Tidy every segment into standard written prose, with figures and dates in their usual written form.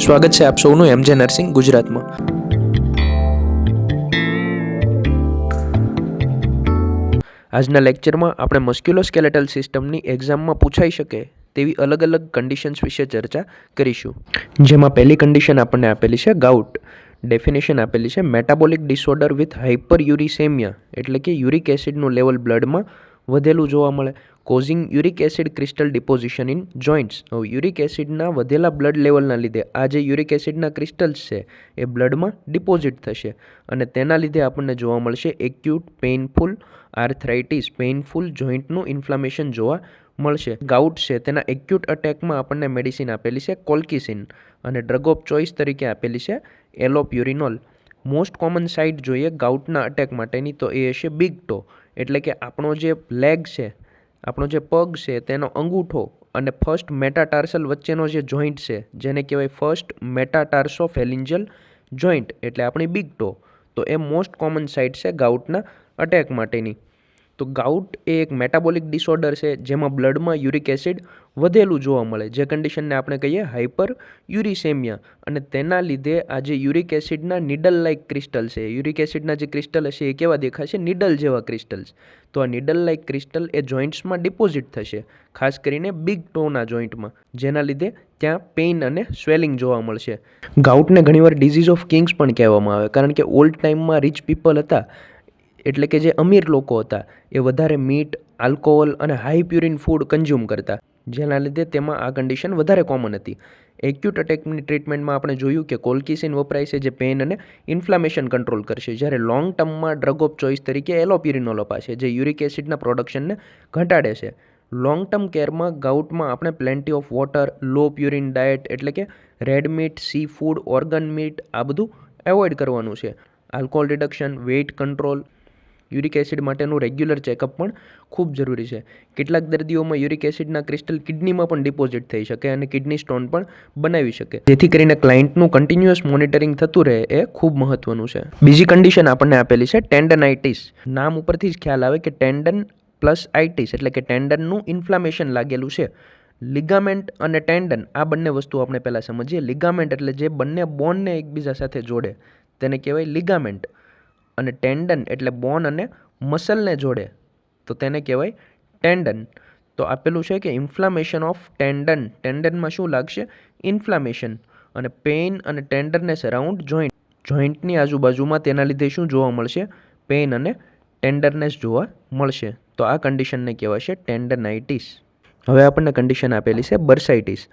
સ્વાગત છે આપ સૌનું એમજે નર્સિંગ ગુજરાતમાં. આજના લેક્ચરમાં આપણે મસ્ક્યુલોસ્કેલેટલ સિસ્ટમની એક્ઝામમાં પૂછાઈ શકે તેવી અલગ અલગ કન્ડિશન્સ વિશે ચર્ચા કરીશું. જેમાં પહેલી કન્ડિશન આપણને આપેલી છે ગાઉટ. ડેફિનેશન આપેલી છે મેટાબોલિક ડિસઓર્ડર વિથ હાઇપરયુરિસેમિયા, એટલે કે યુરિક એસિડનું લેવલ બ્લડમાં વધેલું જોવા મળે, causing uric acid crystal deposition in joints. હવે યુરિક એસિડના વધેલા બ્લડ લેવલના લીધે આ જે યુરિક એસિડના ક્રિસ્ટલ્સ છે એ બ્લડમાં ડિપોઝિટ થશે અને તેના લીધે આપણને જોવા મળશે એક્યુટ પેઇનફુલ આર્થરાઇટિસ, પેઇનફુલ જોઇન્ટનું ઇન્ફ્લામેશન જોવા મળશે. ગાઉટ છે તેના એક્યુટ અટેકમાં આપણને મેડિસિન આપેલી છે કોલ્કિસિન અને ડ્રગ ઓફ ચોઇસ તરીકે આપેલી છે એલોપ્યુરિનોલ. મોસ્ટ કોમન સાઇટ જોઈએ ગાઉટના અટેક માટેની તો એ હશે બિગ ટો, એટલે કે આપણો જે લેગ છે, આપણો જે પગ છે તેનો અંગૂઠો અને ફર્સ્ટ મેટાટાર્સલ વચ્ચેનો જે જોઈન્ટ છે જેને કહેવાય ફર્સ્ટ મેટાટાર્સોફેલિન્જિયલ જોઈન્ટ, એટલે આપણી બિગ ટો. તો એ મોસ્ટ કોમન સાઇટ છે ગાઉટના અટેક માટેની. તો ગાઉટ એ એક મેટાબોલિક ડિસઓર્ડર છે જેમાં બ્લડમાં યુરિક એસિડ વધેલું જોવા મળે, જે કન્ડિશનને આપણે કહીએ હાઇપર યુરિસેમિયા. અને તેના લીધે આ જે યુરિક એસિડના નીડલ લાઇક ક્રિસ્ટલ છે, યુરિક એસિડના જે ક્રિસ્ટલ હશે એ કેવા દેખાશે? નીડલ જેવા ક્રિસ્ટલ્સ. તો આ નીડલ લાઇક ક્રિસ્ટલ એ જોઇન્ટ્સમાં ડિપોઝિટ થશે, ખાસ કરીને બિગ ટોના જોઇન્ટમાં, જેના લીધે ત્યાં પેઇન અને સ્વેલિંગ જોવા મળશે. ગાઉટને ઘણીવાર ડિઝીઝ ઓફ કિંગ્સ પણ કહેવામાં આવે, કારણ કે ઓલ્ડ ટાઈમમાં રિચ પીપલ હતા, એટલે કે જે અમીર લોકો હતા, એ વધારે મીટ, આલ્કોહોલ અને હાઈ પ્યુરિન ફૂડ કન્ઝ્યુમ કરતા, જેના લીધે તેમાં આ કન્ડિશન વધારે કોમન હતી. એક્યુટ અટેકની ટ્રીટમેન્ટમાં આપણે જોયું કે કોલ્કિસિન વપરાય છે જે પેઇન અને ઇન્ફ્લામેશન કંટ્રોલ કરશે, જ્યારે લોંગ ટર્મમાં ડ્રગ ઓફ ચોઇસ તરીકે એલોપ્યુરિનોલ અપાશે જે યુરિક એસિડના પ્રોડક્શનને ઘટાડે છે. લોંગ ટર્મ કેરમાં ગાઉટમાં આપણે plenty of water, low purine diet, એટલે કે red meat, seafood, organ meat, આ બધું એવોઇડ કરવાનું છે. Alcohol reduction, weight control, uric acid માટેનું રેગ્યુલર ચેકઅપ પણ ખૂબ જરૂરી છે. કેટલાક દર્દીઓમાં યુરિક એસિડના ક્રિસ્ટલ કિડનીમાં પણ ડિપોઝિટ થઈ શકે અને કિડની સ્ટોન પણ બનાવી શકે, જેથી કરીને ક્લાયન્ટનું કન્ટિન્યુઅસ મોનિટરિંગ થતું રહે એ ખૂબ મહત્વનું છે. બીજી કન્ડિશન આપણને આપેલી છે ટેન્ડનાઇટિસ. નામ ઉપરથી જ ખ્યાલ આવે કે ટેન્ડન પ્લસ આઇટિસ, એટલે કે ટેન્ડનનું ઇન્ફ્લામેશન લાગેલું છે. લિગામેન્ટ અને ટેન્ડન આ બંને વસ્તુ આપણે પહેલાં સમજીએ. લિગામેન્ટ એટલે જે બંને બોનને એકબીજા સાથે જોડે તેને કહેવાય લિગામેન્ટ, અને ટેન્ડન એટલે બોન અને મસલને જોડે તો તેને કહેવાય ટેન્ડન. તો આપેલું છે કે ઇન્ફ્લામેશન ઓફ ટેન્ડન, ટેન્ડનમાં શું લાગશે? ઇન્ફ્લામેશન. અને પેઇન અને ટેન્ડરનેસ અરાઉન્ડ જોઈન્ટ, જોઈન્ટની આજુબાજુમાં તેના લીધે શું જોવા મળશે? પેઇન અને ટેન્ડરનેસ જોવા મળશે. તો આ કન્ડિશનને કહેવાશે ટેન્ડનાઇટિસ. હવે આપણને કન્ડિશન આપેલી છે બર્સાઇટિસ.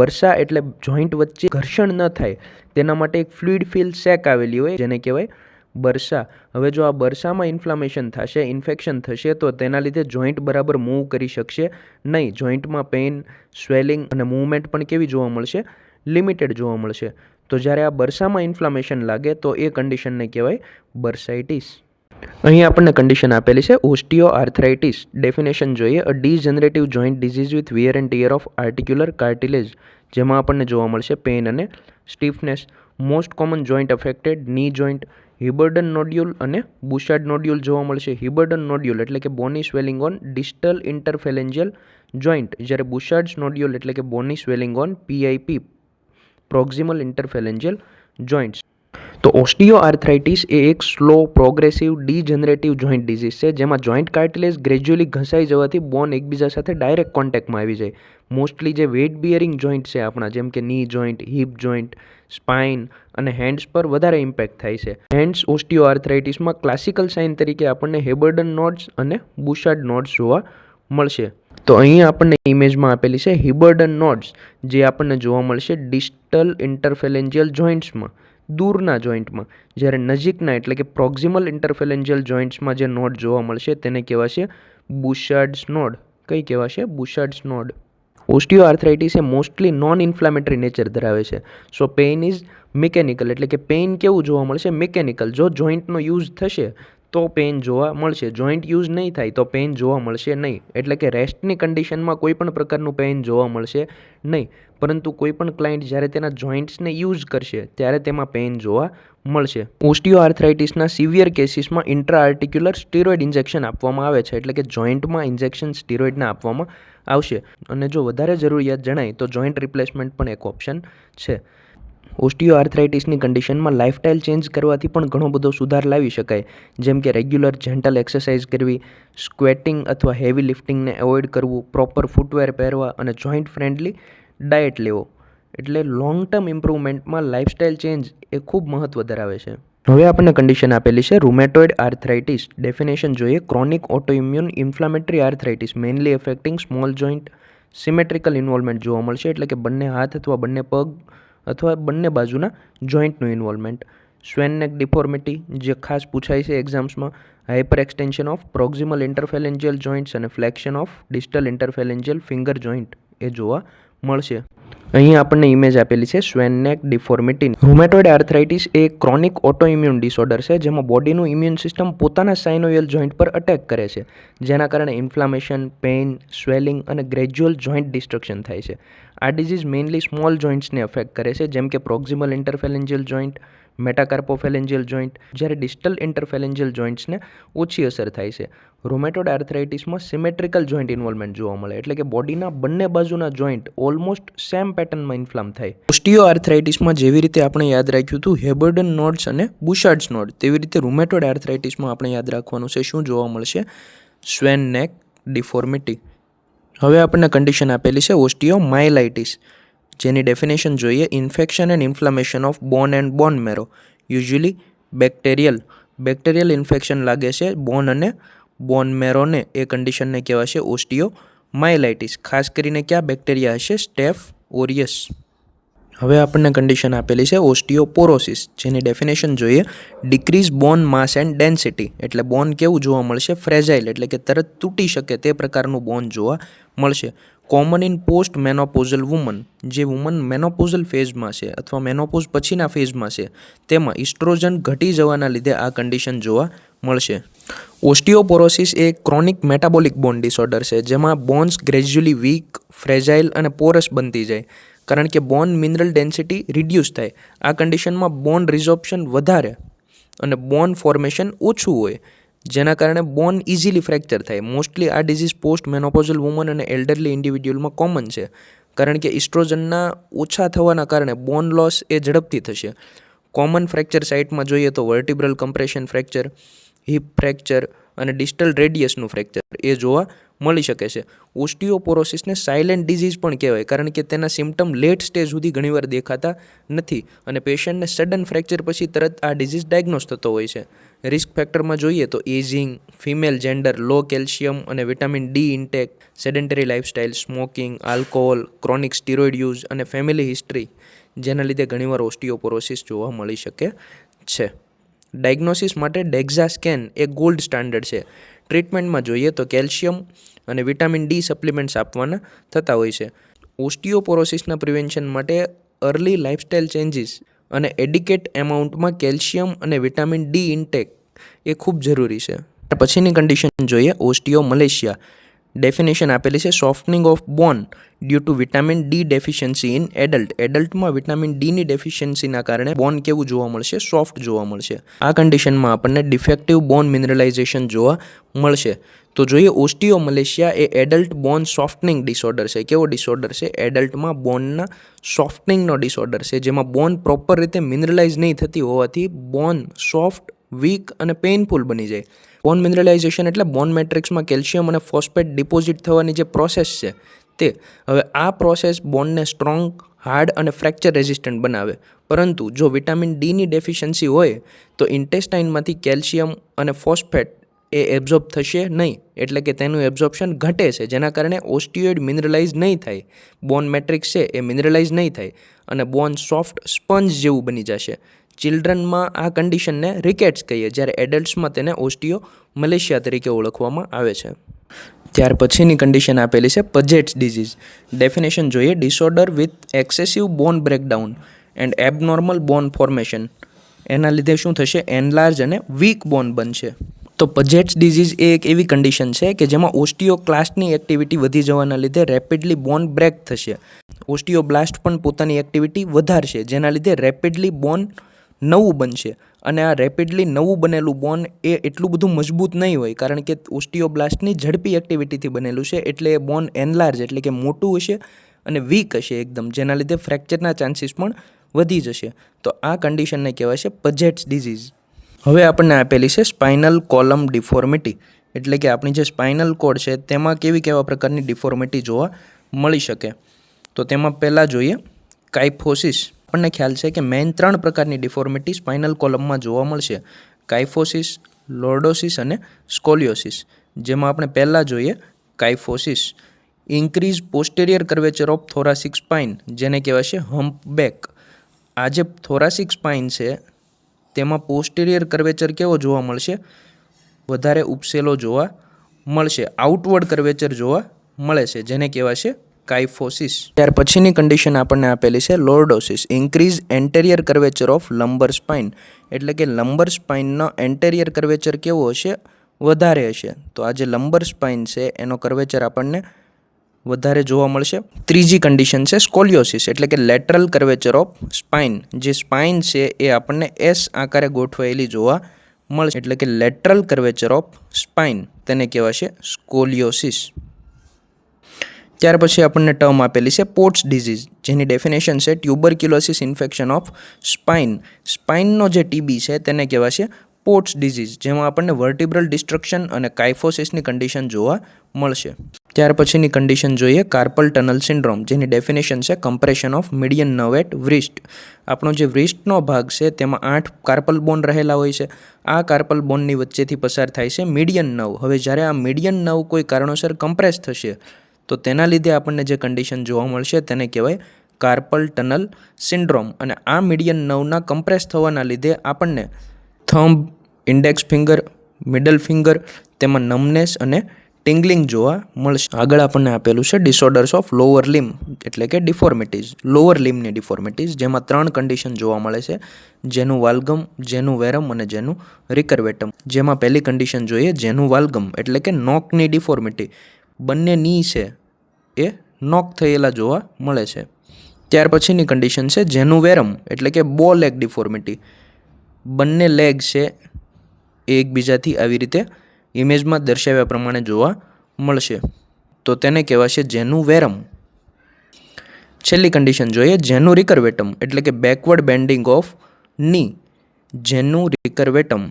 બર્સા એટલે જોઈન્ટ વચ્ચે ઘર્ષણ ન થાય તેના માટે એક ફ્લુઇડ ફિલ સેક આવેલી હોય જેને કહેવાય બર્સા. હવે જો આ બર્સામાં ઇન્ફ્લામેશન થશે, ઇન્ફેક્શન થશે, તો તેના લીધે જોઈન્ટ બરાબર મૂવ કરી શકશે નહીં. જોઈન્ટમાં પેઇન, સ્વેલિંગ અને મૂવમેન્ટ પણ કેવી જોવા મળશે? લિમિટેડ જોવા મળશે. તો જ્યારે આ બર્સામાં ઇન્ફ્લામેશન લાગે તો એ કન્ડિશનને કહેવાય બર્સાઇટિસ. અહીં આપણને કન્ડિશન આપેલી છે ઓસ્ટિયો આર્થરાઇટિસ. ડેફિનેશન જોઈએ a degenerative joint disease with wear and tear of articular cartilage, જેમાં આપણને જોવા મળશે પેઇન અને stiffness. Most common joint affected knee joint, Heberden nodule અને બુશાર્ડ નોડ્યુલ જોવા મળશે. હિબર્ડન નોડ્યુલ એટલે કે bony swelling on distal interphalangeal joint, જ્યારે બુશાર્ડ્સ નોડ્યુલ એટલે કે bony swelling on PIP, proximal interphalangeal joints. તો ઓસ્ટિયો આર્થરાઇટિસ એ એક slow progressive degenerative joint disease છે જેમાં જોઇન્ટ કાર્ટિલેજ ગ્રેજ્યુઅલી ઘસાઈ જવાથી બોન એકબીજા સાથે ડાયરેક્ટ કોન્ટેક્ટમાં આવી જાય. મોસ્ટલી જે વેઇટ બિયરિંગ જોઇન્ટ છે આપણા, જેમ કે ની જોઇન્ટ, હિપ જોઇન્ટ, સ્પાઇન અને હેન્ડ્સ પર વધારે ઇમ્પેક્ટ થાય છે. હેન્ડ્સ ઓસ્ટિયો આર્થરાઇટિસમાં ક્લાસિકલ સાઇન તરીકે આપણને હિબર્ડન નોડ્સ અને બુશાર્ડ નોડ્સ જોવા મળશે. તો અહીં આપણને ઇમેજમાં આપેલી છે હિબર્ડન નોડ્સ, જે આપણને જોવા મળશે ડિસ્ટલ ઇન્ટરફેલેન્જિયલ જોઇન્ટ્સમાં, દૂરના જોઇન્ટમાં, જ્યારે નજીકના એટલે કે પ્રોક્સિમલ ઇન્ટરફેલેન્જિયલ જોઇન્ટ્સમાં જે નોડ જોવા મળશે તેને કહેવાશે બુશાર્ડ્સ નોડ. કઈ કહેવાશે? બુશાર્ડ્સ નોડ. ઓસ્ટિયો આર્થરાઇટિસ એ મોસ્ટલી નોન ઇન્ફ્લામેટરી નેચર ધરાવે છે. સો પેઇન ઇઝ મિકેનિકલ, એટલે કે પેઇન કેવું જોવા મળશે? મિકેનિકલ. જો જોઇન્ટનો યુઝ થશે તો પેઇન જોવા મળશે, જોઇન્ટ યુઝ નહીં થાય તો પેઇન જોવા મળશે નહીં. એટલે કે રેસ્ટની કન્ડિશનમાં કોઈ પણ પ્રકારનું પેઇન જોવા મળશે નહીં, પરંતુ કોઈ પણ ક્લાયન્ટ જ્યારે તેના જોઇન્ટ્સને યુઝ કરશે ત્યારે તેમાં પેઇન જોવા મળશે. ઓસ્ટિયો આર્થરાઇટિસના સિવિયર કેસીસમાં ઇન્ટ્રાઆર્ટિક્યુલર સ્ટીરોઇડ ઇન્જેક્શન આપવામાં આવે છે, એટલે કે જોઇન્ટમાં ઇન્જેક્શન સ્ટીરોઇડના આપવામાં આવશે. અને જો વધારે જરૂરિયાત જણાય તો જોઇન્ટ રિપ્લેસમેન્ટ પણ એક ઓપ્શન છે. ઓસ્ટિયોઆર્થરાઇટિસની કન્ડિશનમાં લાઇફસ્ટાઇલ ચેન્જ કરવાથી પણ ઘણો બધો સુધાર લાવી શકાય, જેમ કે રેગ્યુલર જેન્ટલ એક્સરસાઇઝ કરવી, સ્ક્વેટિંગ અથવા હેવી લિફ્ટિંગને એવોઇડ કરવું, પ્રોપર ફૂટવેર પહેરવા અને જોઈન્ટ ફ્રેન્ડલી ડાયટ લેવો. એટલે લોંગ ટર્મ ઇમ્પ્રુવમેન્ટમાં લાઇફસ્ટાઇલ ચેન્જ એ ખૂબ મહત્ત્વ ધરાવે છે. હવે આપણને કન્ડિશન આપેલી છે રૂમેટોઇડ આર્થરાઇટિસ. ડેફિનેશન જોઈએ. Chronic autoimmune inflammatory arthritis mainly affecting small joint symmetrical involvement જોવા મળશે, એટલે કે બંને હાથ અથવા બંને પગ અથવા બંને બાજુના જોઈન્ટનું ઇન્વોલ્વમેન્ટ. સ્વેનનેક ડિફોર્મિટી જે ખાસ પૂછાય છે એક્ઝામ્સમાં. Hyperextension of proximal interphalangeal joints અને flexion of distal interphalangeal finger joint એ જોવા મળશે. અહીં આપણને ઇમેજ આપેલી છે સ્વેનનેક ડિફોર્મિટી. રૂમેટોઇડ આર્થરાઇટિસ એ ક્રોનિક ઓટોઇમ્યુન ડિસઓર્ડર છે જેમાં બોડીનું ઇમ્યુન સિસ્ટમ પોતાના સાઇનોવિયલ જોઇન્ટ પર અટેક કરે છે, જેના કારણે ઇન્ફ્લામેશન, પેઇન, સ્વેલિંગ અને ગ્રેજ્યુઅલ જોઇન્ટ ડિસ્ટ્રક્શન થાય છે. આ ડિઝીઝ મેઇનલી સ્મોલ જોઇન્ટ્સને અફેક્ટ કરે છે, જેમ કે પ્રોક્સિમલ ઇન્ટરફેલેન્જિયલ જોઇન્ટ, મેટાકાર્પોફેલેન્જિયલ જોઇન્ટ, જ્યારે ડિસ્ટલ ઇન્ટરફેલેન્જિયલ જોઇન્ટ્સને ઓછી અસર થાય છે. રૂમેટોઇડ આર્થરાઇટિસમાં સિમેટ્રિકલ જોઇન્ટ ઇન્વોલ્વમેન્ટ જોવા મળે, એટલે કે બોડીના બંને બાજુના જોઇન્ટ ઓલમોસ્ટ સેમ પેટર્નમાં ઇન્ફ્લામ થાય. ઓસ્ટિયોઆર્થરાઇટિસમાં જેવી રીતે આપણે યાદ રાખ્યું હતું હેબર્ડન નોડ્સ અને બુશાર્ડ્સ નોડ, તેવી રીતે રૂમેટોઇડ આર્થરાઇટિસમાં આપણે યાદ રાખવાનું છે શું જોવા મળશે? Swan neck deformity. હવે આપણને કન્ડિશન આપેલી છે ઓસ્ટિયોમાઇલાઇટિસ, જેની ડેફિનેશન જોઈએ. Infection and inflammation of bone and bone marrow, usually bacterial infection લાગે છે બોન અને બોન મેરોને, એ કન્ડિશનને કહેવાશે ઓસ્ટિયોમાઇલાઇટિસ. ખાસ કરીને ક્યાં બેક્ટેરિયા હશે? Staph aureus. હવે આપણને કન્ડિશન આપેલી છે ઓસ્ટિયોપોરોસિસ, જેની ડેફિનેશન જોઈએ. Decrease bone mass and density, એટલે બોન કેવું જોવા મળશે? ફ્રેજાઇલ, એટલે કે તરત તૂટી શકે તે પ્રકારનું બોન જોવા મળશે. Common in post menopausal woman, જે વુમન મેનોપોઝલ ફેઝમાં છે અથવા મેનોપોઝ પછીના ફેઝમાં છે, તેમાં ઇસ્ટ્રોજન ઘટી જવાના લીધે આ કન્ડિશન જોવા મળશે. ઓસ્ટિયોપોરોસિસ એ ક્રોનિક મેટાબોલિક બોન ડિસઓર્ડર છે, જેમાં બોન્સ ગ્રેજ્યુઅલી વીક, ફ્રેજાઇલ અને પોરસ બનતી જાય, કારણ કે બોન મિનરલ ડેન્સિટી રિડ્યુસ થાય. આ કન્ડિશનમાં બોન રિઝોર્પ્શન વધારે અને બોન ફોર્મેશન ઓછું હોય, જેના કારણે બોન ઇઝીલી ફ્રેક્ચર થાય. મોસ્ટલી આ ડિઝીઝ પોસ્ટ મેનોપોઝલ વુમન અને એલ્ડરલી ઇન્ડિવિડ્યુઅલમાં કોમન છે, કારણ કે ઇસ્ટ્રોજનના ઓછા થવાના કારણે બોન લોસ એ ઝડપથી થશે. કોમન ફ્રેક્ચર સાઇટમાં જોઈએ તો વર્ટિબ્રલ કમ્પ્રેશન ફ્રેક્ચર, હિપ ફ્રેક્ચર અને ડિસ્ટલ રેડિયસનું ફ્રેક્ચર એ જોવા મળી શકે છે. ઓસ્ટિયોપોરોસિસને સાયલેન્ટ ડિઝીઝ પણ કહેવાય, કારણ કે તેના સિમ્ટમ લેટ સ્ટેજ સુધી ઘણીવાર દેખાતા નથી અને પેશન્ટને સડન ફ્રેક્ચર પછી તરત આ ડિઝીઝ ડાયગ્નોસ થતો હોય છે. રિસ્ક ફેક્ટરમાં જોઈએ તો એજિંગ, ફિમેલ જેન્ડર, લો કેલ્શિયમ અને vitamin D intake, sedentary lifestyle, smoking, alcohol, chronic steroid use અને ફેમિલી હિસ્ટ્રી, જેના લીધે ઘણીવાર ઓસ્ટિયોપોરોસિસ જોવા મળી શકે છે. ડાયગ્નોસિસ માટે ડેક્ઝા સ્કેન એ ગોલ્ડ સ્ટાન્ડર્ડ છે. ટ્રીટમેન્ટમાં જોઈએ તો કેલ્શિયમ અને વિટામિન ડી સપ્લિમેન્ટ્સ આપવાના થતા હોય છે. ઓસ્ટિયોપોરોસિસના પ્રિવેન્શન માટે અર્લી લાઇફસ્ટાઇલ ચેન્જીસ અને એડિકેટ એમાઉન્ટમાં કેલ્શિયમ અને વિટામિન ડી ઇન્ટેક એ ખૂબ જરૂરી છે. પછીની કન્ડિશન જોઈએ ઓસ્ટિયોમલેશિયા. ડેફિનેશન આપેલી છે softening of bone due to vitamin D deficiency in adult. એડલ્ટમાં વિટામિન ડીની ડેફિશિયન્સીના કારણે બોન કેવું જોવા મળશે? સોફ્ટ જોવા મળશે. આ કન્ડિશનમાં આપણને ડિફેક્ટિવ બોન મિનરલાઇઝેશન જોવા મળશે. તો જોઈએ ઓસ્ટિયોમલેશિયા એ એડલ્ટ બોન સોફ્ટનિંગ ડિસઓર્ડર છે. કેવો ડિસઓર્ડર છે? એડલ્ટમાં બોનના સોફ્ટનિંગનો ડિસઓર્ડર છે, જેમાં બોન પ્રોપર રીતે મિનરલાઇઝ નહીં થતી હોવાથી બોન સોફ્ટ, વીક અને પેઇનફુલ બની જાય. બોન મિનરલાઇઝેશન એટલે બોન મેટ્રિક્સમાં કેલ્શિયમ અને ફોસ્ફેટ ડિપોઝિટ થવાની જે પ્રોસેસ છે તે. હવે આ પ્રોસેસ બોનને સ્ટ્રોંગ, હાર્ડ અને ફ્રેક્ચર રેઝિસ્ટન્ટ બનાવે, પરંતુ જો વિટામિન ડીની ડેફિશિયન્સી હોય તો ઇન્ટેસ્ટાઇનમાંથી કેલ્શિયમ અને ફોસ્ફેટ એ એબ્ઝોર્બ થશે નહીં, એટલે કે તેનું એબ્ઝોર્પ્શન ઘટે છે, જેના કારણે ઓસ્ટિયોઇડ મિનરલાઇઝ નહીં થાય. બોન મેટ્રિક્સ છે એ મિનરલાઇઝ નહીં થાય અને બોન સોફ્ટ સ્પંજ જેવું બની જશે. ચિલ્ડ્રનમાં આ કન્ડિશનને રિકેટ્સ કહીએ, જ્યારે એડલ્ટ્સમાં તેને ઓસ્ટિયોમલેશિયા તરીકે ઓળખવામાં આવે છે. ત્યાર પછીની કન્ડિશન આપેલી છે પજેટ્સ ડિઝીઝ. ડેફિનેશન જોઈએ. Disorder with excessive bone breakdown and abnormal bone formation. એના લીધે શું થશે? એનલાર્જ અને વીક બોન બનશે. તો પજેટ્સ ડિઝીઝ એ એક એવી કન્ડિશન છે કે જેમાં ઓસ્ટિયોક્લાસ્ટની એક્ટિવિટી વધી જવાના લીધે રેપિડલી બોન બ્રેક થશે. ઓસ્ટિયોબ્લાસ્ટ પણ પોતાની એક્ટિવિટી વધારશે, જેના લીધે રેપિડલી બોન નવું બનશે. અને આ રેપિડલી નવું બનેલું બોન એ એટલું બધું મજબૂત નહીં હોય, કારણ કે ઓસ્ટિયોબ્લાસ્ટની ઝડપી એક્ટિવિટીથી બનેલું છે, એટલે એ બોન એનલાર્જ એટલે કે મોટું હશે અને વીક હશે એકદમ, જેના લીધે ફ્રેક્ચરના ચાન્સીસ પણ વધી જશે. તો આ કન્ડિશનને કહેવાય છે પજેટ્સ ડિઝીઝ. હવે આપણને આપેલી છે સ્પાઇનલ કોલમ ડિફોર્મિટી, એટલે કે આપણી જે સ્પાઇનલ કોડ છે તેમાં કેવા પ્રકારની ડિફોર્મિટી જોવા મળી શકે. તો તેમાં પહેલાં જોઈએ કાઇફોસિસ. આપણને ખ્યાલ છે કે મેઇન 3 પ્રકારની ડિફોર્મિટી સ્પાઇનલ કોલમમાં જોવા મળશે: કાઇફોસિસ, લોર્ડોસિસ અને સ્કોલિયોસિસ. જેમાં આપણે પહેલાં જોઈએ કાઇફોસિસ. Increase પોસ્ટેરિયર curvature of thoracic spine, જેને કહેવાય છે હમ્પબેક. આ જે થોરાસિક સ્પાઇન છે તેમાં પોસ્ટેરિયર કર્વેચર કેવો જોવા મળશે? વધારે ઉપસેલો જોવા મળશે, આઉટવર્ડ કર્વેચર જોવા મળે છે, જેને કહેવાય છે કાઇફોસિસ. ત્યાર પછીની કન્ડિશન આપણને આપેલી છે lordosis. Increase anterior curvature of lumbar spine, એટલે કે લંબર સ્પાઇનનો એન્ટેરિયર કર્વેચર કેવો હશે? વધારે હશે. તો આ જે લંબર સ્પાઇન છે એનો કર્વેચર આપણને વધારે જોવા મળશે. ત્રીજી કન્ડિશન છે સ્કોલિયોસિસ, એટલે કે લેટરલ કર્વેચર ઓફ સ્પાઇન. જે સ્પાઇન છે એ આપણને એસ આકારે ગોઠવાયેલી જોવા મળશે, એટલે કે લેટરલ કર્વેચર ઓફ સ્પાઇન, તેને કહેવાય છે સ્કોલિયોસિસ. ત્યાર પછી આપણને ટર્મ આપેલી છે પોટ્સ ડિઝીઝ, જેની ડેફિનેશન છે ટ્યુબરક્યુલોસિસ ઇન્ફેક્શન ઓફ સ્પાઇન. સ્પાઇનનો જે ટીબી છે તેને કહેવાય છે પોટ્સ ડિઝીઝ, જેમાં આપણને વર્ટિબ્રલ ડિસ્ટ્રક્શન અને કાઇફોસિસની કન્ડિશન જોવા મળશે. ત્યાર પછીની કન્ડિશન જોઈએ કાર્પલ ટનલ સિન્ડ્રોમ, જેની ડેફિનેશન છે compression of median nerve at wrist. આપણો જે વ્રિસ્ટનો ભાગ છે તેમાં 8 કાર્પલ બોન રહેલા હોય છે. આ કાર્પલ બોનની વચ્ચેથી પસાર થાય છે મીડિયન નર્વ. હવે જ્યારે આ મીડિયન નર્વ કોઈ કારણોસર કમ્પ્રેસ થશે તો તેના લીધે આપણને જે કન્ડિશન જોવા મળશે તેને કહેવાય કાર્પલ ટનલ સિન્ડ્રોમ. અને આ મીડિયન નર્વના કમ્પ્રેસ થવાના લીધે આપણને thumb, index finger, middle finger તેમાં નમનેસ અને ટિંગલિંગ જોવા મળશે. આગળ આપણને આપેલું છે ડિસઓર્ડર્સ ઓફ લોઅર લિમ્બ, એટલે કે ડિફોર્મિટીઝ, લોઅર લિમ્બની ડિફોર્મિટીઝ, જેમાં 3 કન્ડિશન જોવા મળે છે: જેનું વાલ્ગમ, જેનું વેરમ અને જેનું રિકર્વેટમ. જેમાં પહેલી કન્ડિશન જોઈએ જેનું વાલ્ગમ, એટલે કે નોકની ડિફોર્મિટી. બંને ની છે એ નોક થયેલા જોવા મળે છે. ત્યાર પછીની કન્ડિશન છે જેનું વેરમ, એટલે કે બો લેગ ડિફોર્મિટી. બંને લેગ છે એ એકબીજાથી આવી રીતે ઇમેજમાં દર્શાવ્યા પ્રમાણે જોવા મળશે, તો તેને કહેવાશે જેનું વેરમ. છેલ્લી કન્ડિશન જોઈએ જેનું રિકર્વેટમ, એટલે કે બેકવર્ડ બેન્ડિંગ ઓફ ની. જેનું રિકર્વેટમ,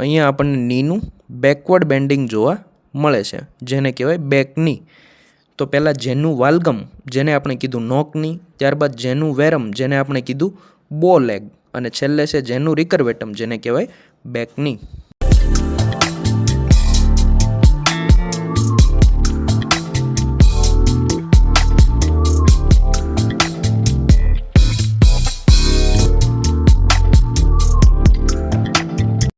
અહીંયા આપણને નીનું બેકવર્ડ બેન્ડિંગ જોવા મળે છે, જેને કહેવાય બેકની. તો પહેલાં જેનું વાલ્ગમ, જેને આપણે કીધું નોકની, ત્યારબાદ જેનું વેરમ, જેને આપણે કીધું બો લેગ, અને છેલ્લે છે જેનું રિકર્વેટમ, જેને કહેવાય બેકની.